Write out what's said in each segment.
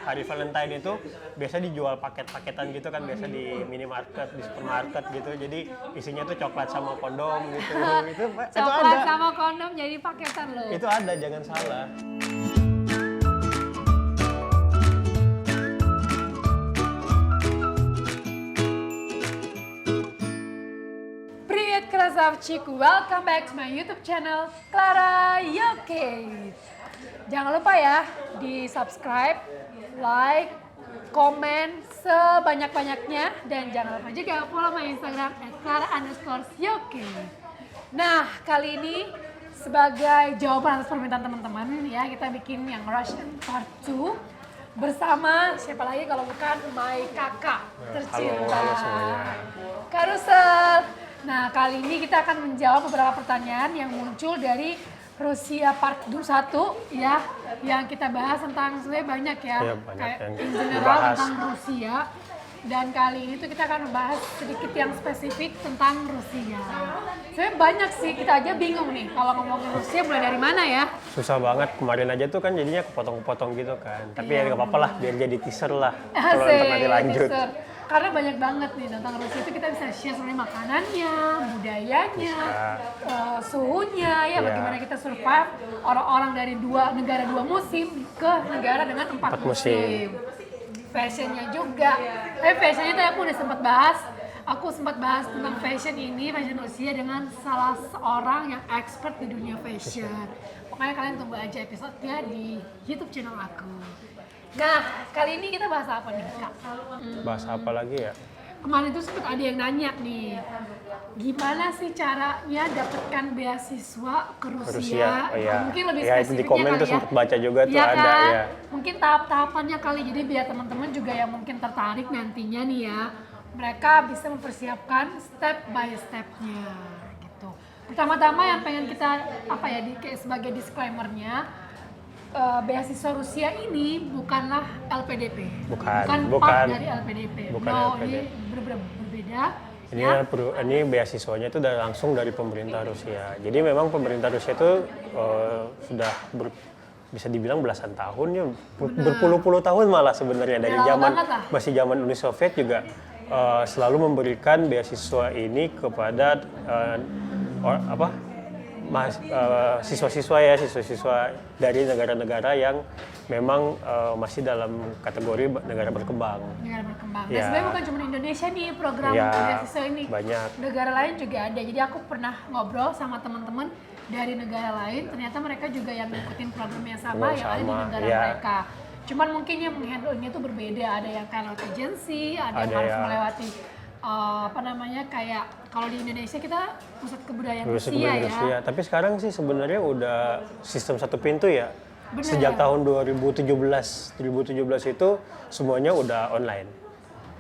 hari Valentine itu biasa dijual paket-paketan gitu kan, biasa di minimarket, di supermarket gitu. Jadi isinya tuh coklat sama kondom gitu. Itu Coklat ada. sama kondom jadi paketan loh. Itu ada, jangan salah. Привет, красавчик! Welcome back to my YouTube channel, Clara Yoke. Jangan lupa ya, di subscribe, like, komen sebanyak-banyaknya. Dan jangan lupa juga follow my Instagram @clara_yoke. Nah, kali ini sebagai jawaban atas permintaan teman-teman ya, kita bikin yang Russian Part 2 bersama siapa lagi kalau bukan my kakak tercinta. Halo semuanya. Kak Rusel. Nah, kali ini kita akan menjawab beberapa pertanyaan yang muncul dari Rusia Part 1 ya, yang kita bahas tentang sebenarnya banyak ya, banyak kayak yang in general dibahas tentang Rusia. Dan kali ini tuh kita akan membahas sedikit yang spesifik tentang Rusia. Sebenarnya banyak sih, kita aja bingung nih kalau ngomongin Rusia mulai dari mana ya. Susah banget, kemarin aja tuh kan jadinya kepotong-kepotong gitu kan. Tapi Iya, ya nggak apa-apa lah, biar jadi teaser lah kalau ntar nanti lanjut. teaser. Karena banyak banget nih tentang Rusia itu kita bisa share sebenarnya makanannya, budayanya, suhunya, ya bagaimana kita survive orang-orang dari negara dua musim ke negara dengan 4 musim. Fashionnya juga, fashionnya tadi aku udah sempat bahas. Aku sempat bahas tentang fashion ini, fashion Rusia dengan salah seorang yang expert di dunia fashion. Pokoknya kalian tunggu aja episode-nya di YouTube channel aku. Nah, kali ini kita bahas apa nih, Kak? Bahas apa lagi ya? Kemarin tuh sempat ada yang nanya nih, gimana sih caranya dapatkan beasiswa ke Rusia? Oh, iya. Mungkin lebih Ya, itu spesifiknya di komen kali tuh ya. sempat baca juga tuh Iya ada kan? ya. Mungkin tahap-tahapannya kali, jadi biar teman-teman juga yang mungkin tertarik nantinya nih ya, mereka bisa mempersiapkan step by step-nya gitu. Pertama-tama yang pengen kita kayak sebagai disclaimer-nya, beasiswa Rusia ini bukanlah LPDP, bukan part dari LPDP. Bukan No, LPDP. ini berbeda. Ini Ya. ini beasiswanya itu langsung dari pemerintah Rusia. Jadi memang pemerintah Rusia itu sudah bisa dibilang belasan tahun ya, berpuluh-puluh tahun malah sebenarnya dari masih zaman Uni Soviet juga selalu memberikan beasiswa ini kepada siswa-siswa dari negara-negara yang memang masih dalam kategori negara berkembang. Negara berkembang. Ya. Dan sebenarnya bukan cuma Indonesia nih program Ya, beasiswa ini. banyak. Negara lain juga ada. Jadi aku pernah ngobrol sama teman-teman dari negara lain. Ternyata mereka juga yang ngikutin program yang sama yang ada di negara ya. mereka. Cuman mungkin yang menghandle-nya itu berbeda. Ada yang kayak lewat agensi, ada yang harus melewati kayak kalau di Indonesia kita pusat kebudayaan Rusia ya. Tapi sekarang sih sebenarnya udah sistem satu pintu ya. Bener. Sejak tahun 2017 itu semuanya udah online.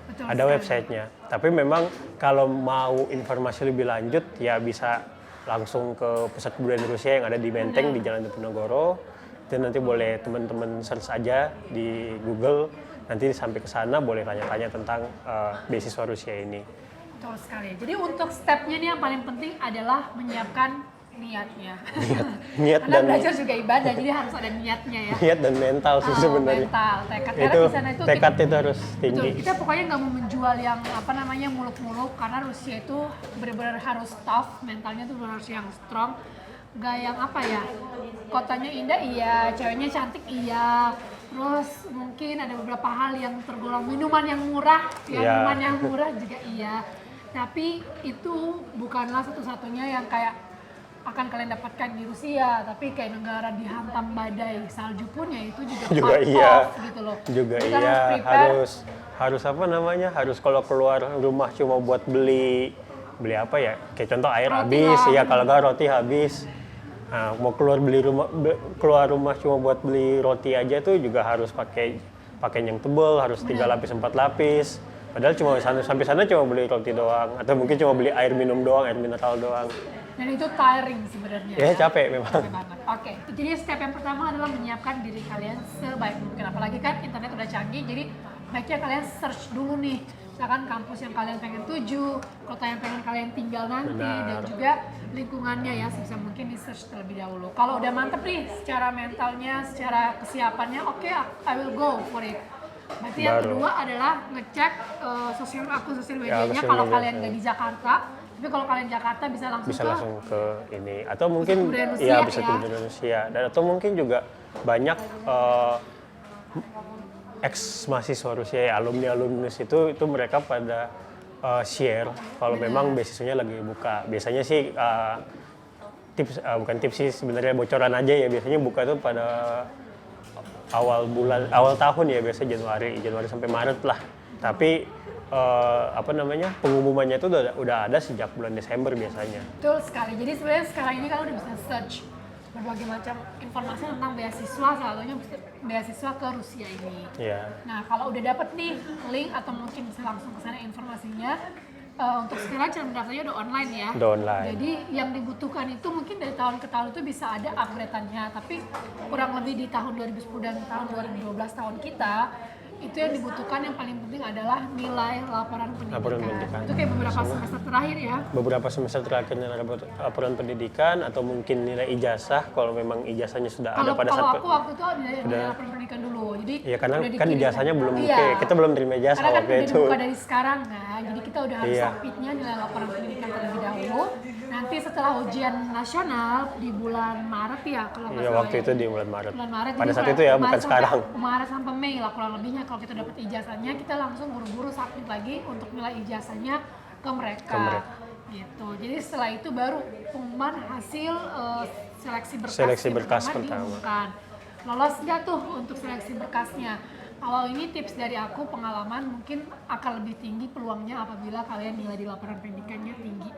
Betul Ada sekali. websitenya. Tapi memang kalau mau informasi lebih lanjut ya bisa langsung ke pusat kebudayaan Rusia yang ada di Menteng di Jalan Diponegoro. Dan nanti boleh teman-teman search aja di Google. Nanti sampai ke sana boleh tanya-tanya tentang beasiswa Rusia ini. Betul sekali. Jadi untuk stepnya nih yang paling penting adalah menyiapkan niatnya. Niat Karena dan belajar juga ibadah, jadi harus ada niatnya ya. niat dan mental sih sebenarnya. Mental, tekad. Karena Itu di sana itu tekad itu harus tinggi. betul, kita pokoknya nggak mau menjual yang muluk-muluk karena Rusia itu benar-benar harus tough, mentalnya tuh harus yang strong. Gak yang kotanya indah iya, ceweknya cantik iya, terus mungkin ada beberapa hal yang tergolong minuman yang murah, minuman yang murah juga iya. Tapi itu bukanlah satu-satunya yang kayak akan kalian dapatkan di Rusia, tapi kayak negara dihantam badai salju pun ya itu juga iya. gitu loh. Juga Kita iya, harus harus kalau keluar rumah cuma buat beli apa ya, kayak contoh air roti habis, lah. ya kalau nggak roti habis. Nah, mau keluar rumah cuma buat beli roti aja tuh juga harus pakai yang tebel, harus 3 lapis 4 lapis. Padahal sampai sana cuma beli roti doang, atau mungkin cuma beli air minum doang, air mineral doang. Dan itu tiring sebenarnya. Ya capek memang. Capek banget. Oke, jadi step yang pertama adalah menyiapkan diri kalian sebaik mungkin. Apalagi kan internet udah canggih, jadi baiknya kalian search dulu nih misalkan kampus yang kalian pengen tuju, kota yang pengen kalian tinggal nanti, Benar. dan juga lingkungannya ya, sebisa mungkin di search terlebih dahulu. Kalau udah mantep nih secara mentalnya, secara kesiapannya, oke, I will go for it. Berarti yang Baru. kedua adalah ngecek akun sosial medianya sosial kalau media, kalian nggak di Jakarta. Tapi kalau kalian Jakarta bisa langsung ke ini, atau mungkin Kebudayaan Rusia, ya bisa ya. kebudayaan Rusia, dan atau mungkin juga banyak ex mahasiswa Rusia, alumni itu mereka pada share kalau memang beasiswanya lagi buka. Biasanya sih bukan tips sih, sebenarnya bocoran aja ya, biasanya buka tuh pada awal tahun ya, biasanya Januari sampai Maret lah. Tapi pengumumannya itu udah ada sejak bulan Desember biasanya. Betul sekali. Jadi sebenarnya sekarang ini kan udah bisa search berbagai macam informasi tentang beasiswa, salah satunya beasiswa ke Rusia ini. Iya. Nah, kalau udah dapet nih link atau mungkin bisa langsung ke sana informasinya, untuk sekarang cara mendaftarnya udah online ya. Udah online. Jadi yang dibutuhkan itu mungkin dari tahun ke tahun itu bisa ada upgrade-annya, tapi kurang lebih di tahun 2010 dan tahun 2012 tahun kita, itu yang dibutuhkan yang paling penting adalah nilai laporan pendidikan. Itu kayak beberapa semester terakhir ya. Beberapa semester terakhir nilai laporan pendidikan, atau mungkin nilai ijazah kalau memang ijazahnya sudah ada pada saat. Kalau aku waktu itu nilai laporan pendidikan dulu. Jadi ya karena udah kan dikirim. ijazahnya belum Iya. kita belum terima ijazah Karena kan waktu udah itu. dibuka dari sekarang kan. Jadi kita udah harus Iya. submitnya nilai laporan pendidikan terlebih dahulu. Nanti setelah ujian nasional di bulan Maret ya kalau nggak Iya, salah waktu ya. itu di bulan Maret. Bulan Maret. Pada Jadi saat itu ya, bukan sekarang. Maret sampai Mei lah kurang lebihnya kalau kita dapat ijazahnya, kita langsung buru-buru submit lagi untuk nilai ijazahnya ke mereka. Gitu. Jadi setelah itu baru pengumuman hasil seleksi berkas pertama. diumumkan. Lolos nggak tuh untuk seleksi berkasnya? Kalau ini tips dari aku, pengalaman mungkin akan lebih tinggi peluangnya apabila kalian nilai di laporan pendidikannya tinggi.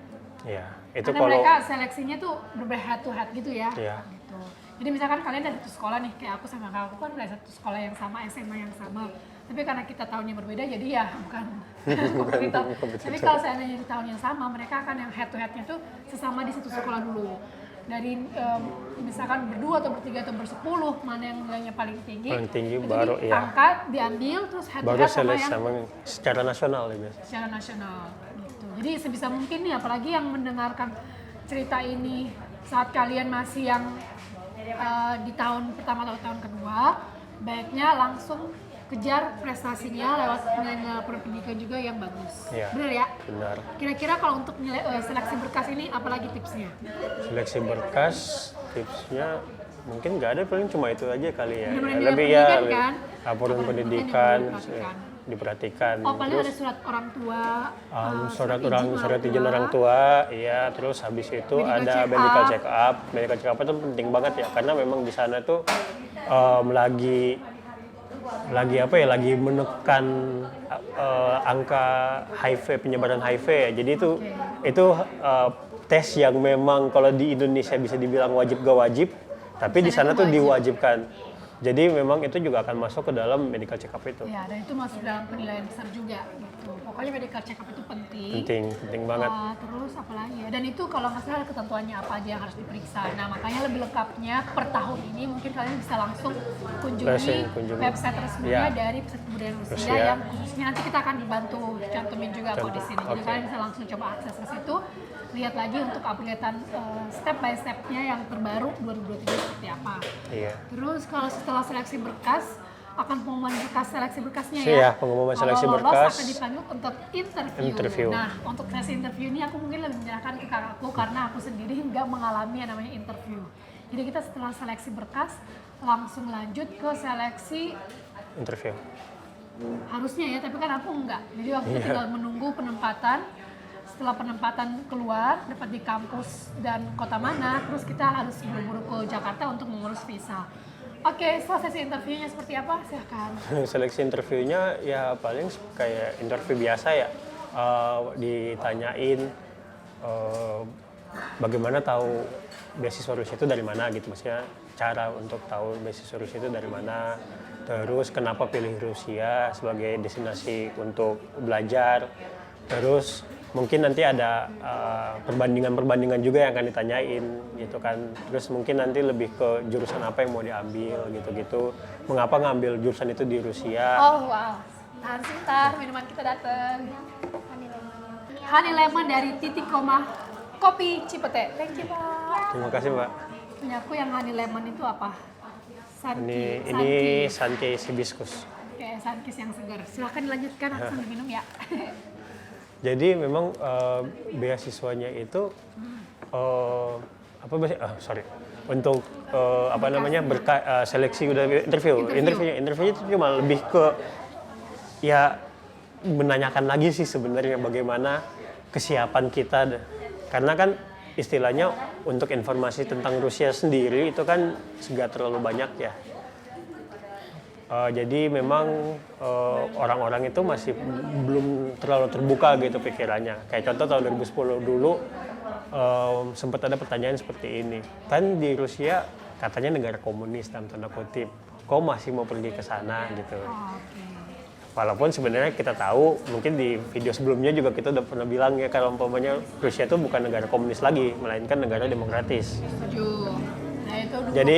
Iya, itu Karena kalau mereka seleksinya tuh head to head gitu ya. Iya. Gitu. Jadi misalkan kalian dari satu sekolah nih, kayak aku sama kakakku kan dari satu sekolah yang sama, SMA yang sama. Tapi karena kita tahunnya berbeda, jadi ya bukan kompetitor. Tapi kalau seandainya di tahun yang sama, mereka akan yang head to headnya tuh sesama di satu sekolah dulu. Dari misalkan berdua atau bertiga atau bersepuluh, mana yang nilainya paling tinggi itu baru ya. diangkat, diambil, terus head to baru head sama seleksi yang sama secara nasional ya biasa. secara nasional gitu. Jadi sebisa mungkin nih, apalagi yang mendengarkan cerita ini saat kalian masih yang di tahun pertama atau tahun kedua, baiknya langsung kejar prestasinya lewat nilai laporan pendidikan juga yang bagus. Iya. Benar ya? Benar. Kira-kira kalau untuk nilai seleksi berkas ini apalagi tipsnya? Seleksi berkas tipsnya mungkin nggak ada, paling cuma itu aja kali ya. Benar-benar nilai Lebih ya pendidikan kan? laporan Laporan pendidikan pendidikan diperhatikan. Oh, paling Terus ada surat orang tua, surat izin orang tua, iya. Terus habis itu Medical ada check medical up. check up. Medical check up itu penting banget ya, karena memang di sana tuh lagi menekan angka HIV, penyebaran HIV ya. Jadi itu tes yang memang kalau di Indonesia bisa dibilang wajib gak wajib, tapi di sana tuh diwajibkan. Jadi memang itu juga akan masuk ke dalam medical check up itu. Ya, dan itu masuk dalam penilaian besar juga gitu. Pokoknya medical check up itu penting. Penting banget. Terus apa lagi ya? Dan itu kalau nggak salah ketentuannya apa aja yang harus diperiksa. Nah, makanya lebih lengkapnya per tahun ini mungkin kalian bisa langsung kunjungi website resminya dari Pusat Kebudayaan Rusia yang khususnya nanti kita akan dibantu cantumin juga kok di sini. Jadi kalian bisa langsung coba akses ke situ, lihat lagi untuk updatean step by step-nya yang terbaru 2023 seperti apa. Iya. Terus kalau setelah seleksi berkas, akan pengumuman seleksi berkasnya ya. Iya, pengumuman seleksi Kalau lolos berkas. akan dipanggil untuk interview. Nah, untuk sesi interview ini aku mungkin lebih menyerahkan ke kakakku karena aku sendiri nggak mengalami yang namanya interview. Jadi kita setelah seleksi berkas langsung lanjut ke seleksi Interview. harusnya ya, tapi kan aku enggak. Jadi waktu itu tinggal menunggu penempatan. Setelah penempatan keluar, dapat di kampus dan kota mana, terus kita harus buru-buru ke Jakarta untuk mengurus visa. Oke, setelah sesi interviewnya seperti apa? Silahkan. Seleksi interviewnya ya paling kayak interview biasa ya. Ditanyain bagaimana tahu beasiswa Rusia itu dari mana gitu, maksudnya cara untuk tahu beasiswa Rusia itu dari mana, terus kenapa pilih Rusia sebagai destinasi untuk belajar, terus mungkin nanti ada perbandingan juga yang akan ditanyain gitu kan, terus mungkin nanti lebih ke jurusan apa yang mau diambil gitu-gitu, mengapa ngambil jurusan itu di Rusia. Oh wow, Tahan sebentar, minuman kita datang. Honey lemon dari titik koma kopi Cipete. Thank you, Pak. Terima kasih, Mbak. Punya aku yang honey lemon itu apa? Ini Sankey hibiscus. Kayak sankis yang segar. Silahkan dilanjutkan, aku sambil minum ya. Jadi memang beasiswanya itu untuk seleksi udah interviewnya itu cuma lebih ke ya menanyakan lagi sih sebenarnya bagaimana kesiapan kita, karena kan istilahnya untuk informasi tentang Rusia sendiri itu kan nggak terlalu banyak ya. Jadi memang orang-orang itu masih belum terlalu terbuka gitu pikirannya. Kayak contoh tahun 2010 dulu sempat ada pertanyaan seperti ini. Kan di Rusia katanya negara komunis dalam tanda kutip. Kok masih mau pergi ke sana gitu. Walaupun sebenarnya kita tahu, mungkin di video sebelumnya juga kita udah pernah bilang ya kalau umpamanya Rusia itu bukan negara komunis lagi, melainkan negara demokratis. Setuju. Nah, itu dulu jadi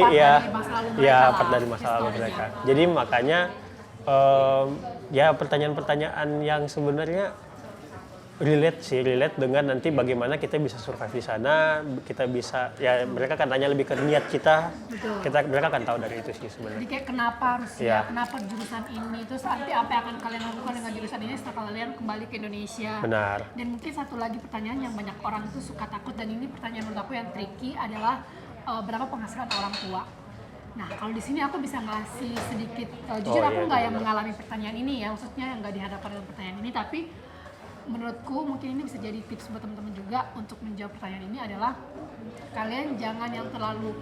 part dari masa lalu mereka. Jadi makanya pertanyaan-pertanyaan yang sebenarnya relate dengan nanti bagaimana kita bisa survive di sana, kita bisa mereka kan tanya lebih ke niat kita. Mereka akan tahu dari itu sih sebenarnya. Jadi kayak kenapa Rusia, kenapa jurusan ini, terus nanti apa yang akan kalian lakukan dengan jurusan ini setelah kalian kembali ke Indonesia. Benar. Dan mungkin satu lagi pertanyaan yang banyak orang itu suka takut, dan ini pertanyaan menurut aku yang tricky adalah berapa penghasilan orang tua. Nah, kalau di sini aku bisa ngasih sedikit, jujur aku nggak yang mengalami pertanyaan ini ya, maksudnya yang nggak dihadapkan dengan pertanyaan ini, tapi menurutku mungkin ini bisa jadi tips buat teman-teman juga untuk menjawab pertanyaan ini adalah kalian jangan yang terlalu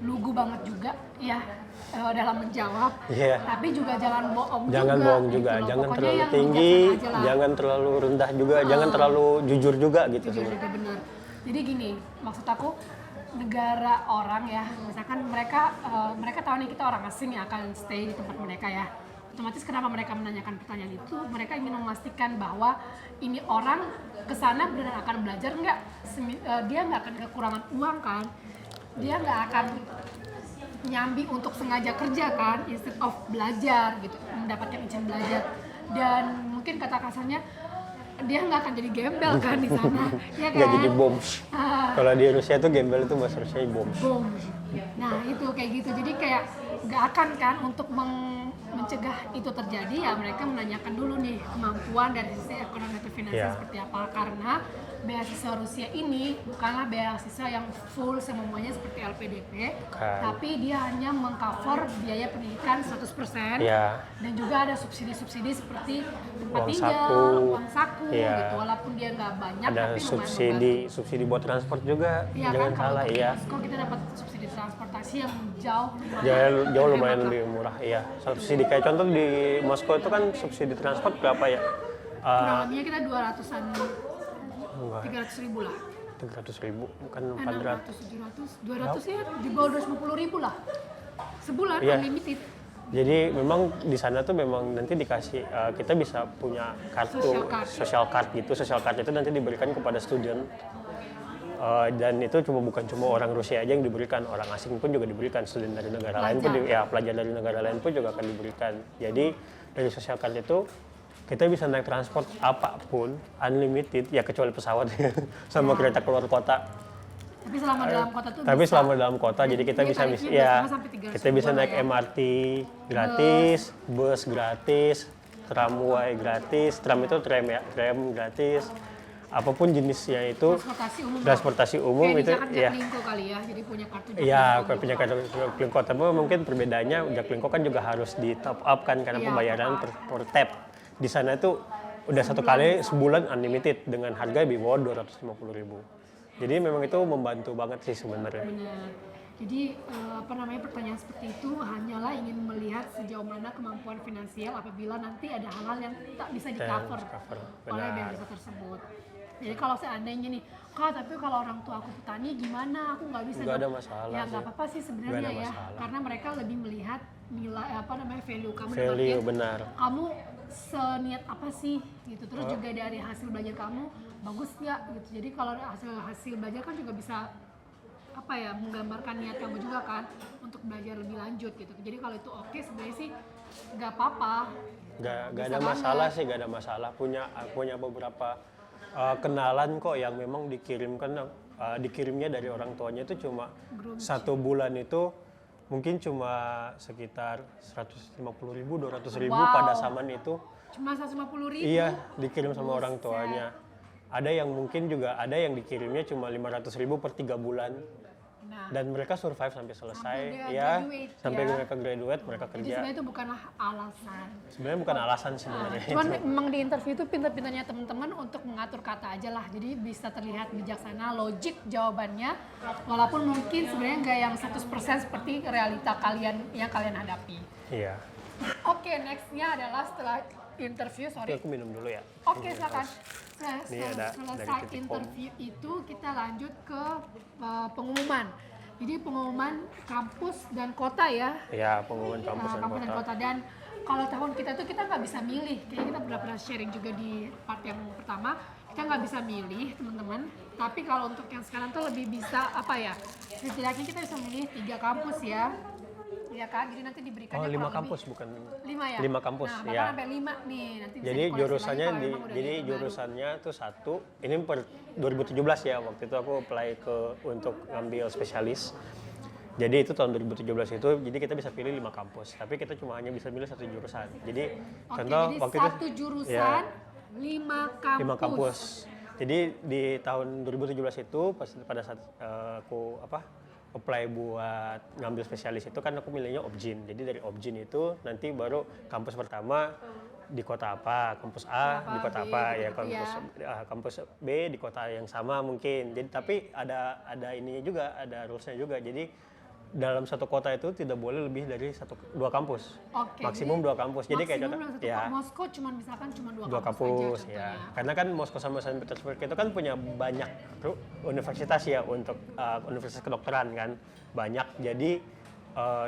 lugu banget juga ya dalam menjawab, tapi juga jangan bohong juga, gitu jangan terlalu tinggi, jangan terlalu rendah juga, jangan terlalu jujur juga gitu. Jujur juga benar. Jadi gini, maksud aku negara orang ya, misalkan mereka tahu nih kita orang asing yang akan stay di tempat mereka ya. Otomatis kenapa mereka menanyakan pertanyaan itu, mereka ingin memastikan bahwa ini orang kesana benar akan belajar nggak, dia nggak akan kekurangan uang kan, dia nggak akan nyambi untuk sengaja kerja kan, instead of belajar gitu, mendapatkan izin belajar. Dan mungkin kata kasarnya dia nggak akan jadi gembel kan di sana, ya kan? Nggak jadi boms. Kalau di Rusia itu gembel itu bahasa Rusia boms. Nah itu kayak gitu, jadi kayak nggak akan kan untuk mencegah itu terjadi ya mereka menanyakan dulu nih kemampuan dari sisi ekonomi atau finansial seperti apa, karena beasiswa Rusia ini bukanlah beasiswa yang full semuanya seperti LPDP, tapi dia hanya mengcover biaya pendidikan 100%, dan juga ada subsidi-subsidi seperti tempat tinggal, uang saku gitu, walaupun dia nggak banyak ada tapi subsidi buat transport juga, jangan kan, salah kalau kita dapat subsidi transportasi yang jauh lumayan lebih murah, subsidi kayak contoh di Moskow itu kan subsidi transport berapa ya? Kurang lebihnya kita 200-an, 300.000 lah. 300.000 bukan 400. 700, 200 ya di bawah 250.000 lah. Sebulan unlimited. Jadi memang di sana tuh memang nanti dikasih kita bisa punya kartu social card gitu. Social card itu nanti diberikan kepada student. Dan itu bukan cuma orang Rusia aja yang diberikan, orang asing pun juga diberikan, student dari negara lain pun pelajar dari negara lain pun juga akan diberikan. Jadi dari social card itu kita bisa naik transport apapun unlimited ya, kecuali pesawat sama kereta keluar kota. Tapi selama dalam kota tuh selama dalam kota, jadi kita bisa naik MRT gratis, bus gratis, tramway gratis, tram itu tram gratis. Apapun jenisnya itu transportasi umum itu Jaklingko kali ya, jadi punya kartu punya kartu Jaklingko, tapi mungkin perbedaannya Jaklingko kan juga harus di top up kan karena pembayaran per tap. Di sana itu udah satu kali sebulan unlimited dengan harga di bawah 250.000. Jadi memang itu membantu banget sih sebenarnya. Benar. Jadi pertanyaan seperti itu hanyalah ingin melihat sejauh mana kemampuan finansial apabila nanti ada hal-hal yang tak bisa di-cover oleh beasiswa tersebut. Jadi kalau seandainya nih, tapi kalau orang tua aku petani gimana? Aku nggak bisa. Nggak ada masalah. Ya nggak apa-apa sih sebenarnya ya, karena mereka lebih melihat nilai value kamu. Value benar. Kamu seniat apa sih gitu, terus juga dari hasil belajar kamu bagus nggak gitu. Jadi kalau hasil belajar kan juga bisa menggambarkan niat kamu juga kan untuk belajar lebih lanjut gitu. Jadi kalau itu oke, sebenarnya sih nggak apa-apa. Gak ada masalah sih, gak ada masalah. Punya beberapa kenalan kok yang memang dikirimnya dari orang tuanya itu cuma 1 bulan itu mungkin cuma sekitar 150.000, 200.000 pada zaman itu. Cuma 150.000? Iya, dikirim sama orang tuanya. Ada yang mungkin juga ada yang dikirimnya cuma 500.000 per 3 bulan. Nah, Dan mereka survive sampai selesai, sampai mereka graduate, mereka jadi kerja. sebenarnya itu bukanlah alasan. Sebenarnya bukan alasan sebenarnya. Cuman memang di interview itu pintar-pintarnya teman-teman untuk mengatur kata aja lah. Jadi bisa terlihat bijaksana, logik jawabannya. Walaupun mungkin sebenarnya nggak yang 100% seperti realita kalian yang kalian hadapi. Iya. Oke, nextnya adalah setelah interview, Oke, aku minum dulu ya. Oke, silakan. Ini ada Selesai dari interview itu kita lanjut ke pengumuman. Jadi pengumuman kampus dan kota ya. Ya, pengumuman kampus dan Kampus dan kota. kota. Dan kalau tahun kita tuh kita nggak bisa milih. Kayaknya kita pernah sharing juga di part yang pertama. Kita nggak bisa milih teman-teman. Tapi kalau untuk yang sekarang tuh lebih bisa apa ya? Setidaknya kita bisa milih 3 kampus ya. Iya kan, jadi nanti diberikannya 5 kurang kampus lebih. bukan 5 ya? 5 kampus, nah, ya. bahkan sampai 5 nih, nanti bisa Jadi dikoreksi jurusannya lagi kalau memang udah ada jurusannya tuh satu. Ini per 2017 ya, waktu itu aku apply untuk ngambil spesialis. Jadi itu tahun 2017 itu, jadi kita bisa pilih 5 kampus, tapi kita cuma hanya bisa milih 1 jurusan. Jadi contoh jadi waktu itu satu jurusan, 5 kampus. 5 kampus. Jadi di tahun 2017 itu pada saat aku apply buat ngambil spesialis itu kan aku milihnya Objin. Jadi dari Objin itu nanti baru kampus pertama di kota apa, kampus A di kota apa, ya kampus B di kota yang sama mungkin. Jadi tapi ada ininya juga, ada rulesnya juga. Jadi dalam satu kota itu tidak boleh lebih dari 2 kampus. Maksimum 2 kampus. Jadi kayak contoh ya. Moskow misalkan cuma 2 kampus aja, ya. Karena kan Moskow sama Saint Petersburg itu kan punya banyak universitas ya untuk universitas kedokteran kan. Banyak. Jadi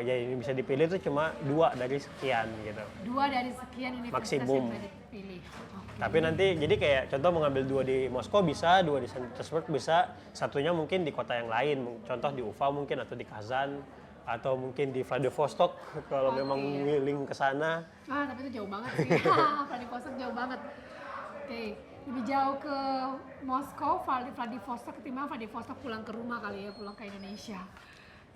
ya ini bisa dipilih itu cuma 2 dari sekian gitu. 2 dari sekian universitas maksimum yang bisa dipilih. Tapi nanti jadi kayak contoh mengambil 2 di Moskow bisa, 2 di Saint Petersburg bisa, satunya mungkin di kota yang lain, contoh di Ufa mungkin atau di Kazan atau mungkin di Vladivostok kalau memang willing ke sana. Tapi itu jauh banget sih. Vladivostok jauh banget. Oke, lebih jauh ke Moskow, Vladivostok ketimbang Vladivostok pulang ke rumah kali ya, pulang ke Indonesia.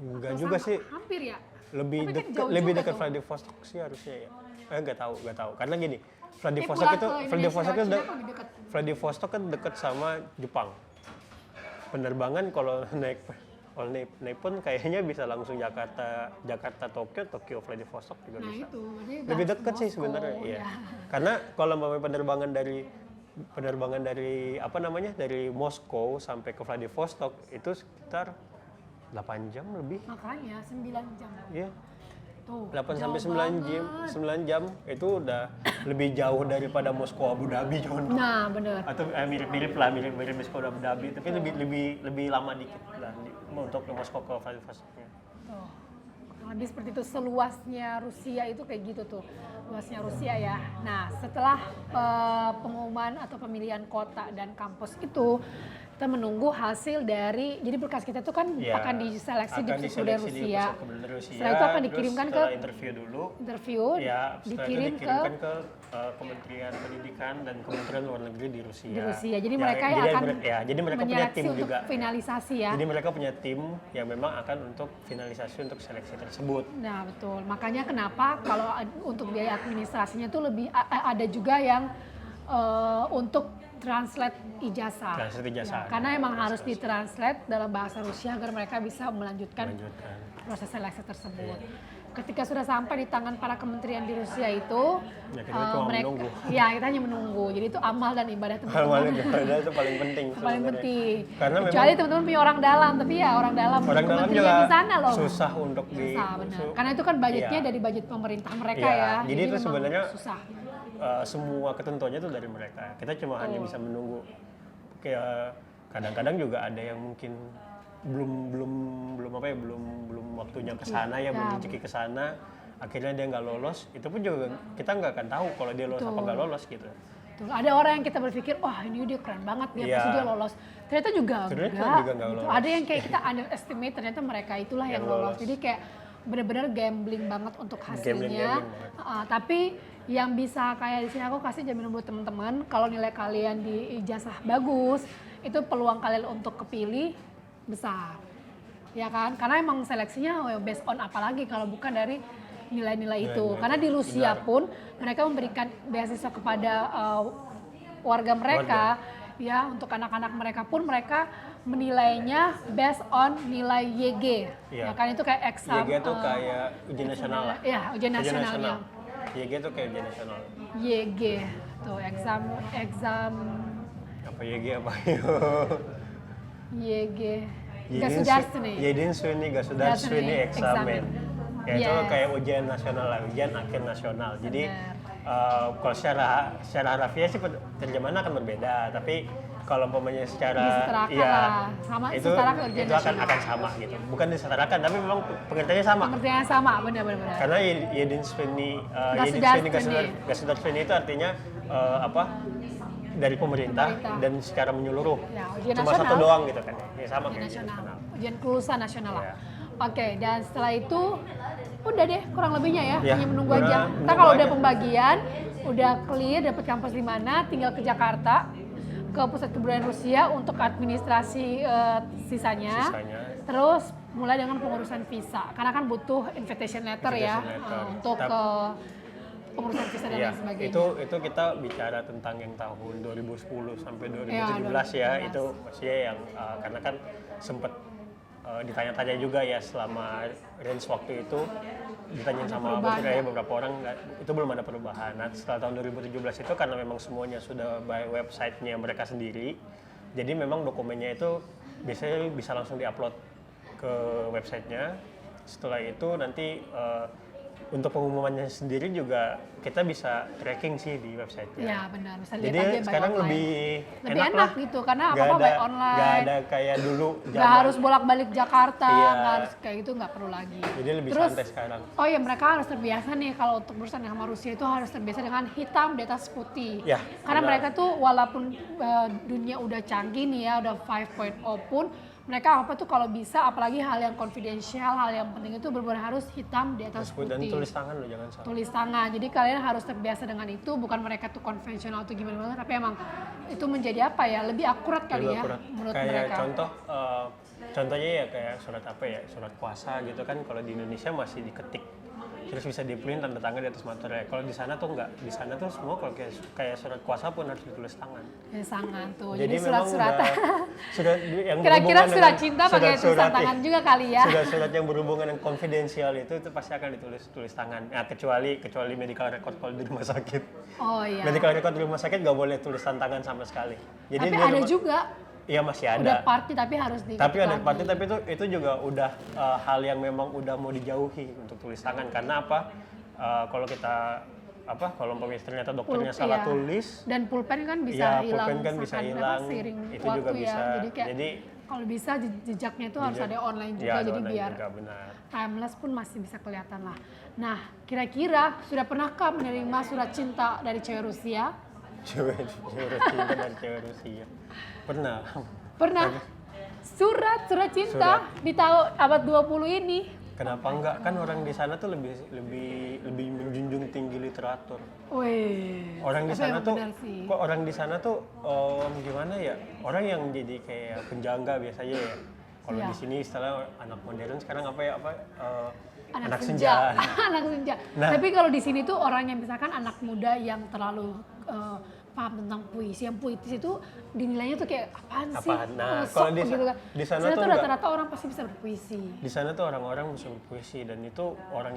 Enggak juga sih. Hampir ya. Lebih dekat Vladivostok sih harusnya ya. Nggak tahu. Karena gini, Vladivostok kan dekat sama Jepang. Penerbangan kalau naik pun kayaknya bisa langsung Jakarta Tokyo Vladivostok juga bisa. Itu, lebih dekat sih sebenarnya, iya. Karena kalau penerbangan dari dari Moskow sampai ke Vladivostok itu sekitar 8 jam lebih. Makanya 9 jam. Iya. Tuh, 8 sampai 9 jam itu udah lebih jauh daripada Moskow Abu Dhabi contoh. Nah, benar. Atau mirip Moskow Abu Dhabi, tapi lebih lama dikit lah untuk ke Moskow ke Vladivostoknya. Tuh. Lebih seperti itu, seluasnya Rusia itu kayak gitu tuh. Luasnya Rusia ya. Nah, setelah pengumuman atau pemilihan kota dan kampus itu, kita menunggu hasil dari, jadi berkas kita itu kan akan diseleksi di Pusat Kebudayaan Rusia. Setelah itu akan dikirimkan ke interview, dikirim ke Kementerian Pendidikan dan Kementerian Luar Negeri di Rusia. Jadi mereka yang akan jadi mereka punya tim untuk juga. Finalisasi ya. Jadi mereka punya tim yang memang akan untuk finalisasi untuk seleksi tersebut. Nah betul, makanya kenapa kalau untuk biaya administrasinya itu lebih ada juga yang untuk translate ijazah. Ya, karena emang harus ditranslate dalam bahasa Rusia agar mereka bisa melanjutkan proses seleksi tersebut. Ketika sudah sampai di tangan para kementerian di Rusia itu, kita hanya menunggu. Jadi itu amal dan ibadah teman-teman. Amal dan ibadah itu paling penting. Paling penting. Karena kecuali teman-teman punya orang dalam, tapi ya orang dalam kementerian di sana loh. Susah untuk benar. Karena itu kan budgetnya dari budget pemerintah mereka ya. Jadi itu sebenarnya susah. Semua ketentuannya itu dari mereka. Kita cuma hanya bisa menunggu. Kayak kadang-kadang juga ada yang mungkin belum waktunya ke sana ya, belum rezeki ke sana. Akhirnya dia nggak lolos. Itu pun juga kita nggak akan tahu kalau dia lolos apa nggak lolos gitu. Betul. Ada orang yang kita berpikir, wah ini dia keren banget, pasti dia lolos. Ternyata juga enggak. Nggak lolos. Ada yang kayak kita underestimate, ternyata mereka itulah yang lolos. Jadi kayak bener-bener gambling banget untuk hasilnya. Gambling. Tapi yang bisa kayak di sini aku kasih jaminan buat teman-teman, kalau nilai kalian di ijazah bagus, itu peluang kalian untuk kepilih besar. Ya kan? Karena emang seleksinya based on apalagi kalau bukan dari nilai-nilai itu. Karena di Rusia pun mereka memberikan beasiswa kepada warga mereka. Ya, untuk anak-anak mereka pun mereka menilainya based on nilai YG. Ya kan, itu kayak exam. YG tuh kayak ujian nasional lah. Ya, ujian nasional. Ya. YG tuh kayak ujian nasional. YG tuh exam Apa YG apa? YG. Gasudarstvenny. Gasudarstvenny eksamen. Ya itu kayak ujian nasional lah, ujian akhir nasional. Jadi kalau secara harfiah sih terjemahan akan berbeda, tapi kalau umpamanya secara sama itu ujian akan sama gitu. Bukan disetarakan, tapi memang pengertiannya sama. Pengertiannya sama, benar. Karena Gasudarstvenny itu artinya dari pemerintah dan secara menyeluruh. Ya, ujian cuma nasional. satu doang gitu kan. Ya sama Ujian kayak nasional. Ujian kelulusan nasional lah. Ya. Oke, dan setelah itu udah deh kurang lebihnya ya, Ya, hanya menunggu aja. Ntar kalau udah pembagian, udah clear dapat kampus di mana, tinggal ke Jakarta, ke pusat kebudayaan Rusia untuk administrasi sisanya. Terus mulai dengan pengurusan visa, karena kan butuh invitation letter untuk ke pengurusan visa dan lain sebagainya. Itu kita bicara tentang yang tahun 2010 sampai 2017 ya, itu maksudnya yang karena kan sempat ditanya-tanya juga ya selama range waktu itu, ditanyain sama beberapa orang, itu belum ada perubahan. Nah setelah tahun 2017 itu karena memang semuanya sudah by website-nya mereka sendiri, jadi memang dokumennya itu biasanya bisa langsung diupload ke website-nya. Setelah itu nanti untuk pengumumannya sendiri juga kita bisa tracking sih di website-nya. Ya benar, bisa jadi lihat aja sekarang lebih enak lah gitu, karena apa-apa by online. Gak ada kayak dulu. Gak harus bolak-balik Jakarta, gak harus kayak gitu, gak perlu lagi. Jadi lebih santai sekarang. Oh ya, mereka harus terbiasa nih kalau untuk berurusan sama Rusia itu harus terbiasa dengan hitam di atas putih. Ya, karena mereka tuh walaupun dunia udah canggih nih ya, udah 5.0 pun, mereka apa tuh kalau bisa, apalagi hal yang konfidensial, hal yang penting itu benar-benar harus hitam di atas putih. Dan tulis tangan loh, jangan salah. Tulis tangan, jadi kalian harus terbiasa dengan itu, bukan mereka tuh konvensional atau gimana, tapi emang itu menjadi apa ya, lebih akurat kali ya menurut kayak mereka. Contohnya ya kayak surat apa ya, surat kuasa gitu kan, kalau di Indonesia masih diketik. Terus bisa di-print tanda tangan di atas materai. Kalau di sana tuh enggak. Di sana tuh semua kalau kayak surat kuasa pun harus ditulis tangan. Ya tangan tuh. Jadi surat-surat. yang kira-kira surat cinta pakai tulisan tangan juga kali ya. Surat-surat yang berhubungan dengan konfidensial itu pasti akan tulis tangan. Nah, kecuali medical record kalau di rumah sakit. Oh iya. Medical record di rumah sakit nggak boleh tulisan tangan sama sekali. Jadi tapi ada juga. Iya masih ada. Udah party tapi harus di. Tapi ada party tapi itu juga udah hal yang memang udah mau dijauhi untuk tulis tangan, karena apa? Kalau kita kalau ternyata dokternya salah tulis dan pulpen kan bisa hilang. Pulpen kan bisa hilang. Itu juga bisa. Jadi kalau bisa jejaknya itu harus ada online juga, jadi biar timeless pun masih bisa kelihatan lah. Nah, kira-kira sudah pernahkah menerima surat cinta dari cewek Rusia? Surat cinta dari cewek Rusia. Pernah. Surat cinta di tahun abad 20 ini. Kenapa enggak? Kan orang di sana tuh lebih menjunjung tinggi literatur. Wih. Orang di sana tuh gimana ya? Orang yang jadi kayak penjangga biasanya ya. Kalau di sini istilah anak modern sekarang anak senja. Anak senja. Nah, tapi kalau di sini tuh orang yang misalkan anak muda yang terlalu paham tentang puisi, yang puitis itu dinilainya tuh kayak apaan sih? Nah, kalau di sana tuh rata-rata orang pasti bisa berpuisi. Di sana tuh orang-orang bisa berpuisi, dan itu orang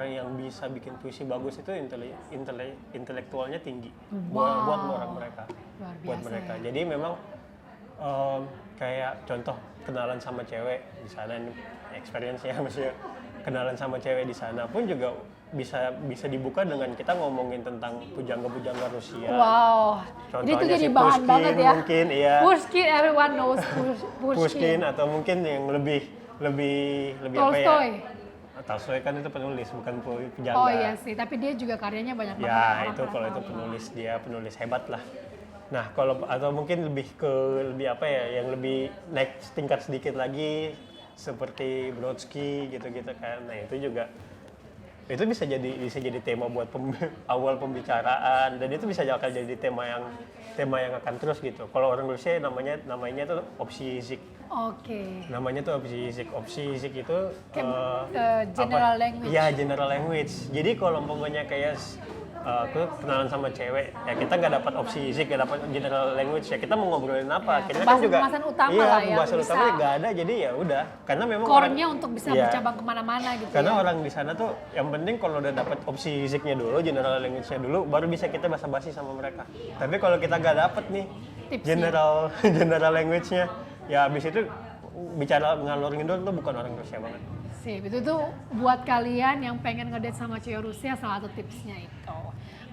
yang bisa bikin puisi bagus itu intelektualnya tinggi. Buat orang mereka. Buat mereka. Ya. Jadi memang kayak contoh kenalan sama cewek di sana, experience-nya maksudnya kenalan sama cewek di sana pun juga bisa dibuka dengan kita ngomongin tentang pujangga-pujangga Rusia. Wow. Jadi itu jadi bahan Pushkin, banget ya. Mungkin iya. Pushkin, everyone knows Pushkin atau mungkin yang lebih Tolstoy. Tolstoy kan itu penulis, bukan pujangga. Oh iya sih, tapi dia juga karyanya banyak banget. Ya, itu kalau itu penulis hebat lah. Nah, atau mungkin lebih apa ya, yang lebih naik tingkat sedikit lagi, seperti Brodsky gitu-gitu kan. Nah itu juga itu bisa jadi tema buat awal pembicaraan, dan itu bisa jadi tema yang akan terus gitu. Kalau orang Rusia namanya tuh opsi-zik. Oke. Namanya tuh opsi-zik. Opsi-zik itu General language. Iya, general language. Jadi kalau umpamanya kayak aku kenalan sama cewek, ya kita nggak dapat opsi zik, nggak dapat general language, ya kita mau ngobrolin apa? Ya, Akhirnya kan juga pembahasan utama iya, lah ya, pembahasan bisa. utamanya nggak ada, jadi ya udah. Karena memang Core-nya untuk bisa iya. bercabang kemana-mana gitu. Karena ya. orang di sana tuh yang penting kalau udah dapat opsi ziknya dulu, general language-nya dulu, baru bisa kita basa-basi sama mereka. Tapi kalau kita nggak dapet nih Tipsnya. general language-nya, ya habis itu bicara ngalor ngidul tuh bukan orang Rusia banget. Sip, itu tuh buat kalian yang pengen ngedate sama cewek Rusia, salah satu tipsnya itu.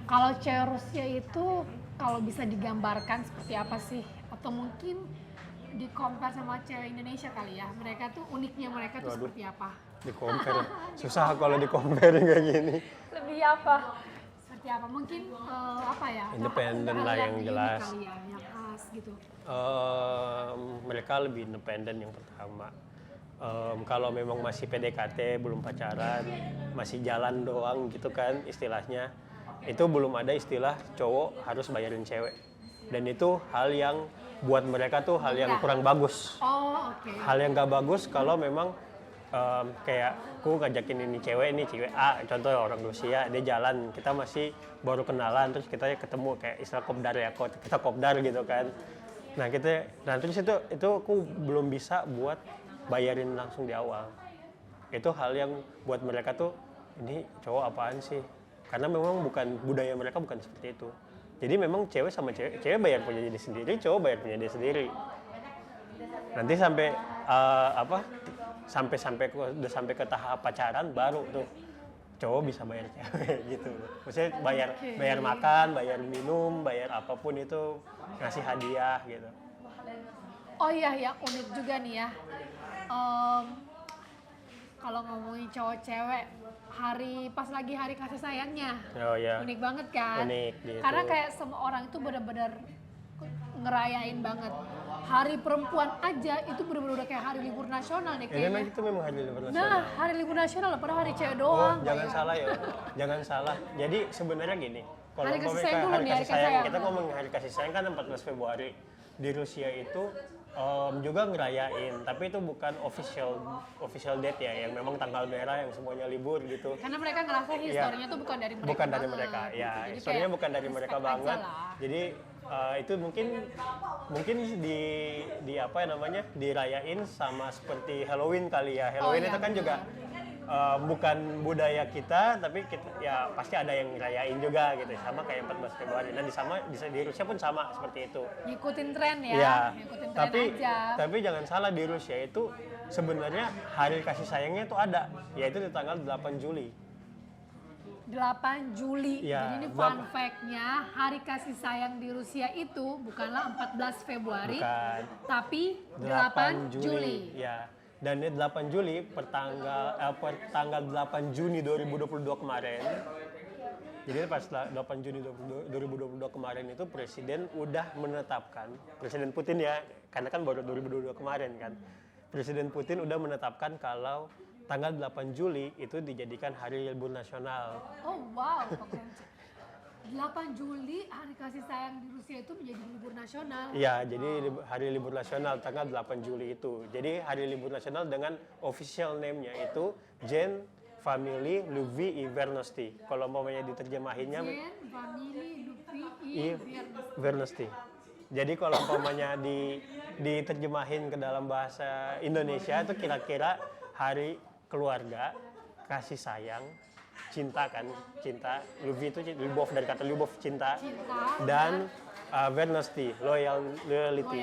Kalau cewek Rusia itu kalau bisa digambarkan seperti apa sih? Atau mungkin di compare sama cewek Indonesia kali ya? Mereka tuh uniknya mereka tuh seperti apa? Di compare, susah kalau di compare kayak gini. Lebih apa? Seperti apa? Mungkin apa ya? Independen lah yang unik jelas. kali ya, yang khas gitu. Mereka lebih independen yang pertama. Kalau memang masih PDKT, belum pacaran, masih jalan doang gitu kan istilahnya, itu belum ada istilah cowok harus bayarin cewek. Dan itu hal yang buat mereka tuh hal yang kurang bagus. Oh, oke. Hal yang gak bagus kalau memang kayak aku ngajakin ini cewek A, contoh orang Rusia, dia jalan, kita masih baru kenalan, terus kita ketemu kayak istilah kopdar ya, kita kopdar gitu kan. Nah terus itu aku belum bisa buat bayarin langsung di awal. Itu hal yang buat mereka tuh, ini cowok apaan sih? Karena memang budaya mereka bukan seperti itu. Jadi memang cewek sama cewek bayar punya dia sendiri, cowok bayar punya dia sendiri. Nanti udah sampai ke tahap pacaran baru tuh cowok bisa bayar cewek gitu. Maksudnya bayar makan, bayar minum, bayar apapun itu, ngasih hadiah gitu. Oh iya, yang unik juga nih ya. Kalau ngomongin cowok cewek, pas lagi hari kasih sayangnya, Oh iya. unik banget kan? Unik gitu. Karena kayak semua orang itu benar-benar ngerayain banget. Hari perempuan aja itu benar-benar udah kayak hari libur nasional deh Ya, kayaknya. memang itu memang hari libur nasional. Nah, hari libur nasional padahal hari cewek Oh, doang. jangan salah ya. Jangan salah. Jadi sebenarnya gini, kalau Hari kasih umpamanya sayang dulu hari nih, kasih hari kasih sayang, sayang. kita ngomong hari kasih sayang kan 14 Februari. Di Rusia itu juga ngerayain, tapi itu bukan official date ya, yang memang tanggal merah yang semuanya libur gitu. Karena mereka ngerasa historinya tuh bukan dari mereka. Bukan dari banget, mereka, gitu. ya. Jadi Historinya kayak bukan dari mereka respect aja banget. lah. Jadi itu mungkin di apa namanya dirayain sama seperti Halloween kali ya. Halloween iya, itu kan juga bukan budaya kita, tapi kita ya pasti ada yang ngerayain juga gitu, sama kayak 14 Februari. Dan di Rusia pun sama seperti itu. Ngikutin tren ya, Ya, ngikutin tren aja. tapi jangan salah, di Rusia itu sebenarnya hari kasih sayangnya itu ada, yaitu di tanggal 8 Juli. 8 Juli. Ya, Jadi ini fun fact-nya, hari kasih sayang di Rusia itu bukanlah 14 Februari, Bukan. tapi 8 Juli. Ya. Dan ini 8 Juli per tanggal 8 Juni 2022 kemarin. Jadi pas 8 Juni 2022 kemarin itu Presiden udah menetapkan, Presiden Putin ya, karena kan baru 2022 kemarin kan. Presiden Putin udah menetapkan kalau tanggal 8 Juli itu dijadikan hari libur nasional. Oh wow, oke. 8 Juli hari kasih sayang di Rusia itu menjadi libur nasional. Iya, jadi hari libur nasional tanggal 8 Juli itu. Jadi hari libur nasional dengan official name-nya itu Dzień Familii Ludwii i Werności. Kalau umpamanya diterjemahinnya Dzień Familii Ludwii i i Werności. Jadi kalau umpamanya diterjemahin ke dalam bahasa Indonesia itu kira-kira hari keluarga, kasih sayang, cinta kan, cinta. Любви itu любовь dari kata любовь, cinta. Dan Wernosti, loyalty. Loyalty.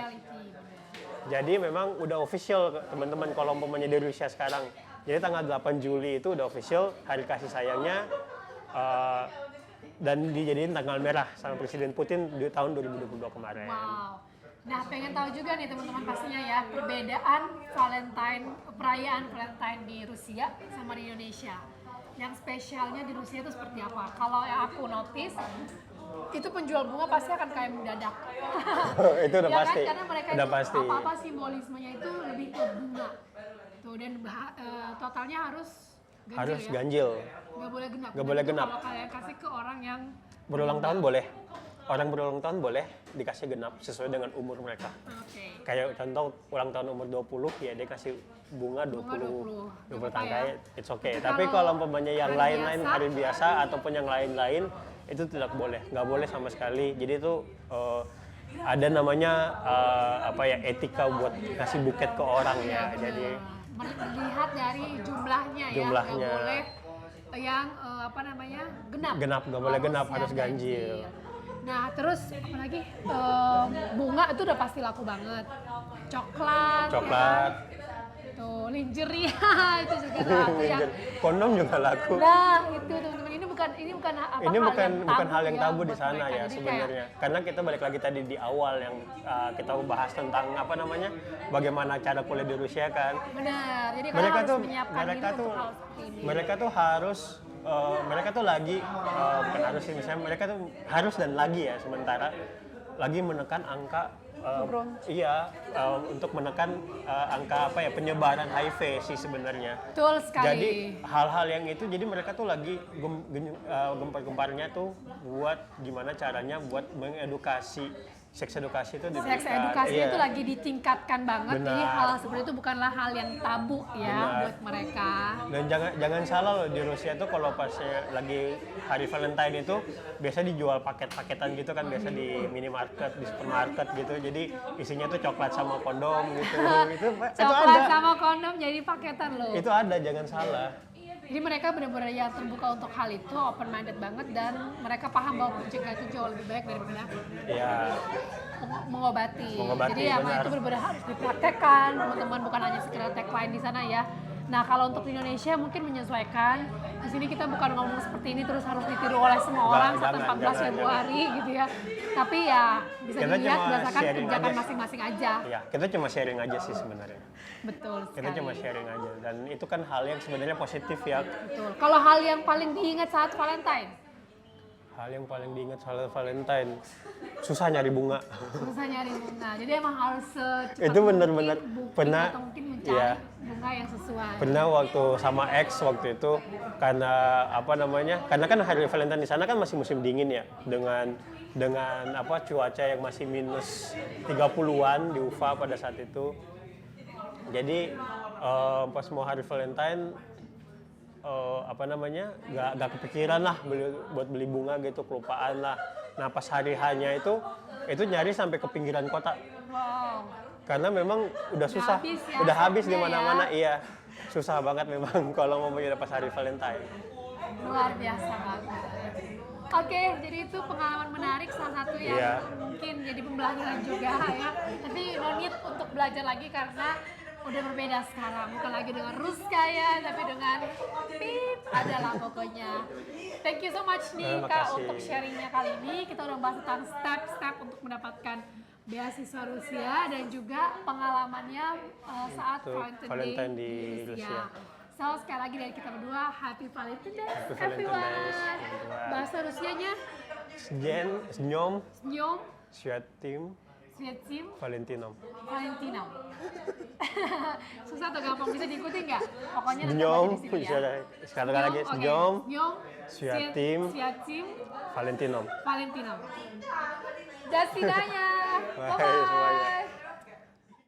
Jadi memang udah official teman-teman kalau umpamanya di Rusia sekarang. Jadi tanggal 8 Juli itu udah official hari kasih sayangnya, dan dijadiin tanggal merah sama Presiden Putin di tahun 2022 kemarin. Wow. Nah, pengen tahu juga nih teman-teman pastinya ya, perbedaan perayaan Valentine di Rusia sama di Indonesia. Yang spesialnya di Rusia itu seperti apa? Kalau yang aku notice, itu penjual bunga pasti akan kayak mendadak. Itu udah Ya pasti. kan? Karena mereka Udah itu pasti. apa-apa simbolismenya itu lebih ke bunga. Gitu. Tuh, dan totalnya harus ganjil Harus ya? ganjil. Nggak boleh genap. Nggak boleh Dan itu genap. Kalau kalian kasih ke orang yang Berulang tahun boleh. Orang berulang tahun boleh dikasih genap sesuai dengan umur mereka. Oke. Kayak contoh ulang tahun umur 20, ya dia kasih bunga 20 tangkai, it's okay. Tapi kalau umpamanya yang hari lain-lain biasa, hari biasa ataupun yang lain-lain itu tidak boleh, nggak boleh sama sekali. Jadi itu ada namanya etika buat kasih buket ke orang ya. Jadi melihat dari jumlahnya ya, Jumlahnya. nggak boleh yang genap. Genap, nggak boleh genap, yang harus ganjil. Nah terus apalagi bunga itu udah pasti laku banget. Coklat. coklat, Tuh, lingerie itu juga laku ya. kondom juga laku. Nah, itu teman-teman ini bukan apa Ini bukan hal yang ya tabu di buat sana mereka. ya Jadi sebenarnya. Karena kita balik lagi tadi di awal yang kita bahas tentang bagaimana cara kuliah di Rusia kan. Benar. Jadi Mereka kalian harus tuh menyiapkan diri untuk hal seperti ini. mereka tuh harus mereka tuh lagi bukan harus sih, misalnya mereka tuh harus dan lagi ya sementara lagi menekan angka untuk menekan angka penyebaran HIV sih sebenarnya. Betul sekali. Jadi hal-hal yang itu, jadi mereka tuh lagi gempar-gemparnya tuh buat gimana caranya buat mengedukasi, seks edukasi itu Seks edukasi itu lagi ditingkatkan banget. Benar. Jadi hal seperti itu bukanlah hal yang tabu ya Benar. buat mereka. Dan jangan salah loh, di Rusia tuh kalau pas lagi hari Valentine itu biasa dijual paket-paketan gitu kan, biasa di minimarket, di supermarket gitu. Jadi isinya tuh coklat sama kondom gitu. itu Coklat ada. sama kondom jadi paketan loh. Itu ada, jangan salah. Jadi mereka benar-benar yang terbuka untuk hal itu, open minded banget, dan mereka paham bahwa pencegahan itu jauh lebih baik daripada Ya, mengobati. Mengobati, Jadi benar. itu benar-benar harus dipraktekkan, teman-teman, bukan hanya sekedar tagline di sana ya. Nah, kalau untuk di Indonesia mungkin menyesuaikan. Di sini kita bukan ngomong seperti ini terus harus ditiru oleh semua orang sampai 14 Februari gitu ya. Tapi ya bisa Kita dilihat cuma berdasarkan sharing kebijakan aja. masing-masing aja. ya kita cuma sharing aja sih sebenarnya. Betul sekali. Kita cuma sharing aja, dan itu kan hal yang sebenarnya positif ya. Betul. Kalau hal yang paling diingat saat Valentine, Hal yang paling diingat soal Valentine, susah nyari bunga. susah nyari bunga. Jadi emang harus secepat Itu benar-benar mungkin booking pernah, atau mungkin mencari iya. bunga yang sesuai. Pernah waktu sama ex waktu itu, karena karena kan hari Valentine di sana kan masih musim dingin ya, dengan cuaca yang masih minus 30-an di UFA pada saat itu. Jadi pas mau hari Valentine nggak kepikiran lah buat beli bunga gitu, kelupaan lah. Nah pas hari hanya itu nyari sampai ke pinggiran kota Wow. karena memang udah susah, habis ya udah habis di stoknya mana-mana. ya. Iya, susah banget memang kalau mau pas hari Valentine. Luar biasa banget. Oke, jadi itu pengalaman menarik, salah satu yang Iya. mungkin jadi pembelajaran juga ya. Tapi no need untuk belajar lagi karena udah berbeda sekarang. Bukan lagi dengan Ruska ya, tapi dengan pip adalah pokoknya. Thank you so much nih Terima Kak kasih. untuk sharingnya kali ini. Kita udah bahas tentang step-step untuk mendapatkan beasiswa Rusia dan juga pengalamannya saat Untuk Valentine di Rusia. So, sekali lagi dari kita berdua, Happy Valentine Day, Happy Valentine everyone. Day, everyone. Bahasa Rusianya, Dňom Dňom Sviatým Sviatým Valentinom. Valentino. Susah atau gampang, bisa diikuti nggak? Pokoknya tetap Dňom, aja di sini ya. sekali lagi, Dňom Sviatým Sviatým Valentinom. Valentino. Dasidanya. Bye semuanya. Bye-bye.